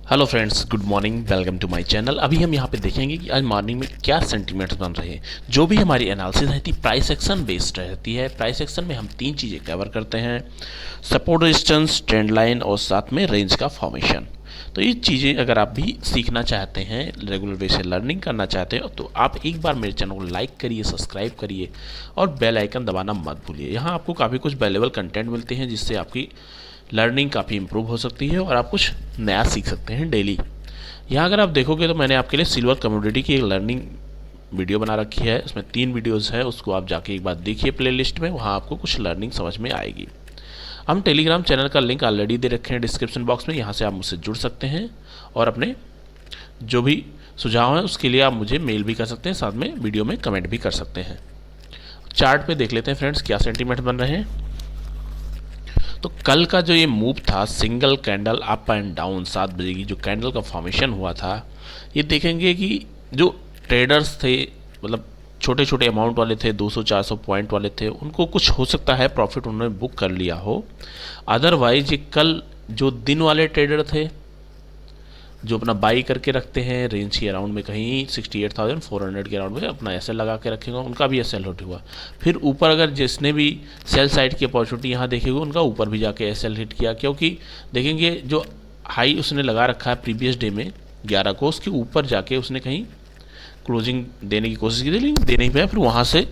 Hello friends, good morning, welcome to my channel. अभी हम यहाँ पे देखेंगे कि आज मॉर्निंग में क्या सेंटीमेंट्स बन रहे हैं। जो भी हमारी एनालिसिस रहती है प्राइस एक्शन बेस्ड रहती है। प्राइस एक्शन में हम तीन चीज़ें कवर करते हैं: सपोर्ट, रेजिस्टेंस, ट्रेंड लाइन और साथ में रेंज का फॉर्मेशन। तो ये चीज़ें अगर आप भी सीखना चाहते हैं, रेगुलर बेस से लर्निंग करना चाहते हो, तो आप एक बार मेरे चैनल को लाइक करिए, सब्सक्राइब करिए और बेल आइकन दबाना मत भूलिए। यहाँ आपको काफ़ी कुछ वैल्यूएबल कंटेंट मिलते हैं जिससे आपकी लर्निंग काफ़ी इंप्रूव हो सकती है और आप कुछ नया सीख सकते हैं डेली। यहाँ अगर आप देखोगे तो मैंने आपके लिए सिल्वर कम्योडिटी की एक लर्निंग वीडियो बना रखी है। उसमें 3 वीडियोस है, उसको आप जाके एक बार देखिए प्लेलिस्ट में, वहाँ आपको कुछ लर्निंग समझ में आएगी। हम टेलीग्राम चैनल का लिंक ऑलरेडी दे रखे हैं डिस्क्रिप्शन बॉक्स में, यहाँ से आप मुझसे जुड़ सकते हैं और अपने जो भी सुझाव हैं उसके लिए आप मुझे मेल भी कर सकते हैं, साथ में वीडियो में कमेंट भी कर सकते हैं। चार्ट पे देख लेते हैं फ्रेंड्स क्या सेंटीमेंट बन रहे हैं। तो कल का जो ये मूव था, single candle up and down 7 बजे की जो कैंडल का फॉर्मेशन हुआ था, ये देखेंगे कि जो ट्रेडर्स थे, मतलब छोटे छोटे अमाउंट वाले थे, 200-400 पॉइंट वाले थे, उनको कुछ हो सकता है प्रॉफिट उन्होंने बुक कर लिया हो। अदरवाइज ये कल जो दिन वाले ट्रेडर थे जो अपना बाई करके रखते हैं रेंज के अराउंड में, कहीं 68,400 के अराउंड में अपना एसएल लगा के रखेगा, उनका भी एसएल हिट हुआ। फिर ऊपर अगर जिसने भी सेल साइड की अपॉर्चुनिटी यहाँ देखेगा उनका ऊपर भी जाके एसएल हिट किया, क्योंकि देखेंगे जो हाई उसने लगा रखा है प्रीवियस डे में 11 को, उसके ऊपर जाके उसने कहीं क्लोजिंग देने की कोशिश की थी लेकिन दे नहीं पाया। फिर वहाँ से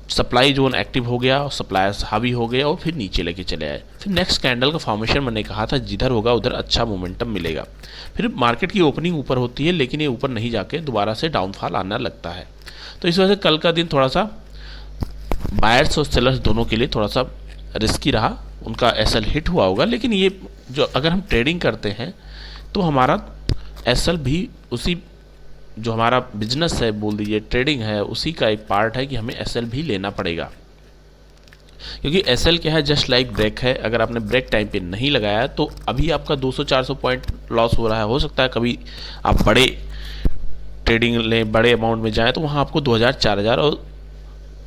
सप्लाई जोन एक्टिव हो गया और सप्लायर्स हावी हो गया और फिर नीचे लेके चले आए। फिर नेक्स्ट कैंडल का फॉर्मेशन मैंने कहा था जिधर होगा उधर अच्छा मोमेंटम मिलेगा। फिर मार्केट की ओपनिंग ऊपर होती है लेकिन ये ऊपर नहीं जाके दोबारा से डाउनफॉल आना लगता है। तो इस वजह से कल का दिन थोड़ा सा बायर्स और सेलर्स दोनों के लिए थोड़ा सा रिस्की रहा। उनका एसएल हिट हुआ होगा, लेकिन ये जो अगर हम ट्रेडिंग करते हैं तो हमारा एसएल भी उसी जो हमारा बिजनेस है, बोल दीजिए ट्रेडिंग है, उसी का एक पार्ट है कि हमें एसएल भी लेना पड़ेगा। क्योंकि एसएल क्या है, जस्ट लाइक ब्रेक है। अगर आपने ब्रेक टाइम पे नहीं लगाया तो अभी आपका 200-400 पॉइंट लॉस हो रहा है। हो सकता है कभी आप बड़े ट्रेडिंग लें, बड़े अमाउंट में जाएं तो वहाँ आपको 2000-4000 और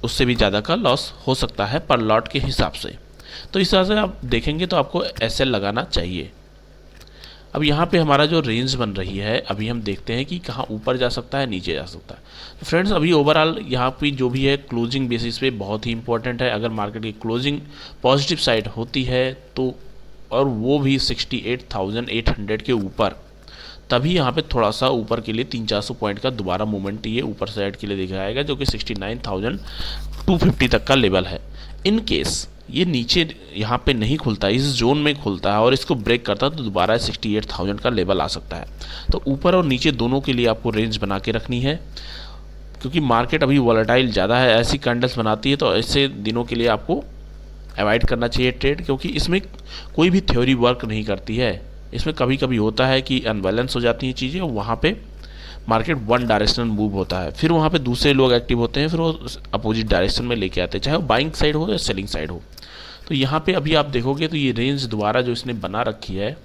उससे भी ज़्यादा का लॉस हो सकता है पर लॉट के हिसाब से। तो इस तरह से आप देखेंगे तो आपको एसएल लगाना चाहिए। अब यहाँ पे हमारा जो रेंज बन रही है, अभी हम देखते हैं कि कहाँ ऊपर जा सकता है, नीचे जा सकता है। तो फ्रेंड्स अभी ओवरऑल यहाँ पे जो भी है क्लोजिंग बेसिस पे बहुत ही इंपॉर्टेंट है। अगर मार्केट की क्लोजिंग पॉजिटिव साइड होती है तो, और वो भी 68,800 के ऊपर, तभी यहाँ पे थोड़ा सा ऊपर के लिए 300-400 पॉइंट का दोबारा मूवमेंट ये ऊपर साइड के लिए दिखाएगा, जो कि 69,250 तक का लेवल है। इन केस ये नीचे यहाँ पे नहीं खुलता, इस जोन में खुलता है और इसको ब्रेक करता है तो दोबारा 68,000 का लेवल आ सकता है। तो ऊपर और नीचे दोनों के लिए आपको रेंज बना के रखनी है, क्योंकि मार्केट अभी वॉलेटाइल ज़्यादा है, ऐसी कैंडल्स बनाती है। तो ऐसे दिनों के लिए आपको अवॉइड करना चाहिए ट्रेड, क्योंकि इसमें कोई भी थ्योरी वर्क नहीं करती है। इसमें कभी कभी होता है कि अनबैलेंस हो जाती हैं चीज़ें और वहाँ पे मार्केट वन डायरेक्शनल मूव होता है, फिर वहाँ पे दूसरे लोग एक्टिव होते हैं, फिर वो अपोजिट डायरेक्शन में लेके आते हैं, चाहे वो बाइंग साइड हो या सेलिंग साइड हो। तो यहाँ पे अभी आप देखोगे तो ये रेंज दोबारा जो इसने बना रखी है,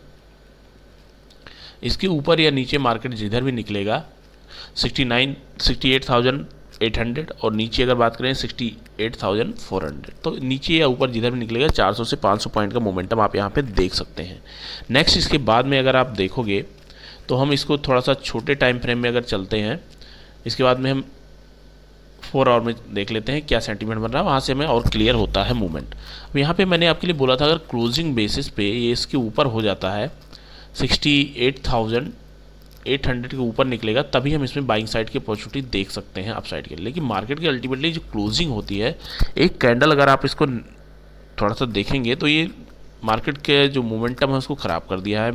इसके ऊपर या नीचे मार्केट जिधर भी निकलेगा 68,800 और नीचे अगर बात करें 68,400, तो नीचे या ऊपर जिधर भी निकलेगा 400 से 500 पॉइंट का मोमेंटम आप यहाँ पे देख सकते हैं। नेक्स्ट इसके बाद में अगर आप देखोगे तो हम इसको थोड़ा सा छोटे टाइम फ्रेम में अगर चलते हैं, इसके बाद में हम 4 आवर में देख लेते हैं क्या सेंटीमेंट बन रहा है, वहाँ से हमें और क्लियर होता है मूवमेंट। अब यहाँ पे मैंने आपके लिए बोला था अगर क्लोजिंग बेसिस पे ये इसके ऊपर हो जाता है 68,800 के ऊपर निकलेगा, तभी हम इसमें बाइंग साइड की अपॉर्चुनिटी देख सकते हैं अप साइड के लिए। लेकिन मार्केट की अल्टीमेटली जो क्लोजिंग होती है, एक कैंडल अगर आप इसको थोड़ा सा देखेंगे तो ये मार्केट के जो मोमेंटम है उसको ख़राब कर दिया है।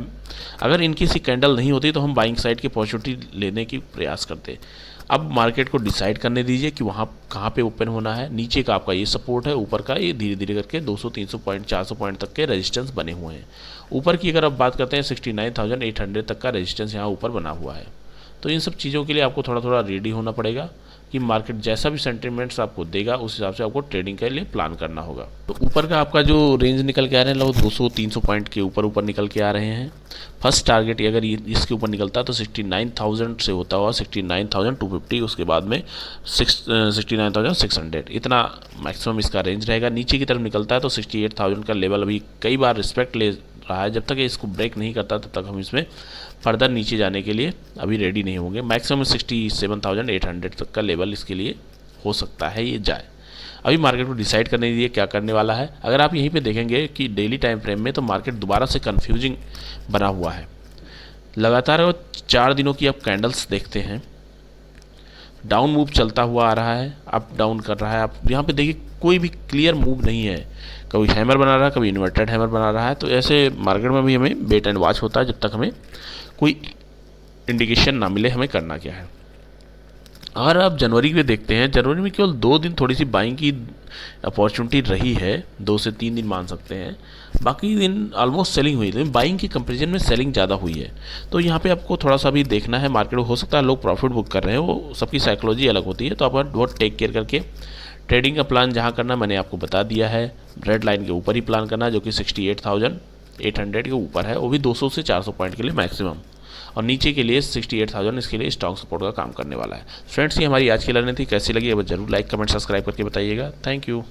अगर इनकी सी कैंडल नहीं होती तो हम बाइंग साइड की अपॉर्चुनिटी लेने की प्रयास करते। अब मार्केट को डिसाइड करने दीजिए कि वहाँ कहाँ पे ओपन होना है। नीचे का आपका ये सपोर्ट है, ऊपर का ये धीरे धीरे करके 200-300 पॉइंट 400 पॉइंट तक के रेजिस्टेंस बने हुए हैं। ऊपर की अगर आप बात करते हैं 69,800 तक का रेजिस्टेंस यहाँ ऊपर बना हुआ है। तो इन सब चीज़ों के लिए आपको थोड़ा थोड़ा रेडी होना पड़ेगा कि मार्केट जैसा भी सेंटीमेंट्स आपको देगा उस हिसाब से आपको ट्रेडिंग के लिए प्लान करना होगा। तो ऊपर का आपका जो रेंज निकल के आ रहे हैं लगभग 200-300 पॉइंट के ऊपर निकल के आ रहे हैं। फर्स्ट टारगेट अगर ये इसके ऊपर निकलता है तो 69,000 से होता हुआ 69,250, उसके बाद में 69,600, इतना मैक्सिमम इसका रेंज रहेगा। नीचे की तरफ निकलता है तो 68,000 का लेवल अभी कई बार रिस्पेक्ट ले रहा है। जब तक ये इसको ब्रेक नहीं करता तब तक हम इसमें फर्दर नीचे जाने के लिए अभी रेडी नहीं होंगे। मैक्सिमम 67,800 तक का लेवल इसके लिए हो सकता है ये जाए। अभी मार्केट को डिसाइड करने दीजिए क्या करने वाला है। अगर आप यहीं पे देखेंगे कि डेली टाइम फ्रेम में, तो मार्केट दोबारा से कन्फ्यूजिंग बना हुआ है। लगातार 4 दिनों की आप कैंडल्स देखते हैं, डाउन मूव चलता हुआ आ रहा है, अप डाउन कर रहा है। आप यहाँ पे देखिए कोई भी क्लियर मूव नहीं है, कभी हैमर बना रहा है, कभी इन्वर्टेड हैमर बना रहा है। तो ऐसे मार्केट में भी हमें वेट एंड वॉच होता है जब तक हमें कोई इंडिकेशन ना मिले हमें करना क्या है। अगर आप जनवरी में देखते हैं, जनवरी में केवल 2 दिन थोड़ी सी बाइंग की अपॉर्चुनिटी रही है, 2 से 3 दिन मान सकते हैं, बाकी दिन ऑलमोस्ट सेलिंग हुई, लेकिन बाइंग की कंपैरिजन में सेलिंग ज़्यादा हुई है। तो यहाँ पे आपको थोड़ा सा भी देखना है मार्केट, हो सकता है लोग प्रॉफिट बुक कर रहे हैं, वो सबकी साइकोलॉजी अलग होती है। तो आप बहुत टेक केयर करके ट्रेडिंग का प्लान जहाँ करना मैंने आपको बता दिया है। रेड लाइन के ऊपर ही प्लान करना, जो कि 68,800 के ऊपर है, वो भी 200 से 400 पॉइंट के लिए मैक्सिमम, और नीचे के लिए 68,000 इसके लिए स्ट्रॉन्ग सपोर्ट का काम करने वाला है। फ्रेंड्स, ये हमारी आज की लर्निंग थी, कैसी लगी अब जरूर लाइक कमेंट सब्सक्राइब करके बताइएगा। Thank you.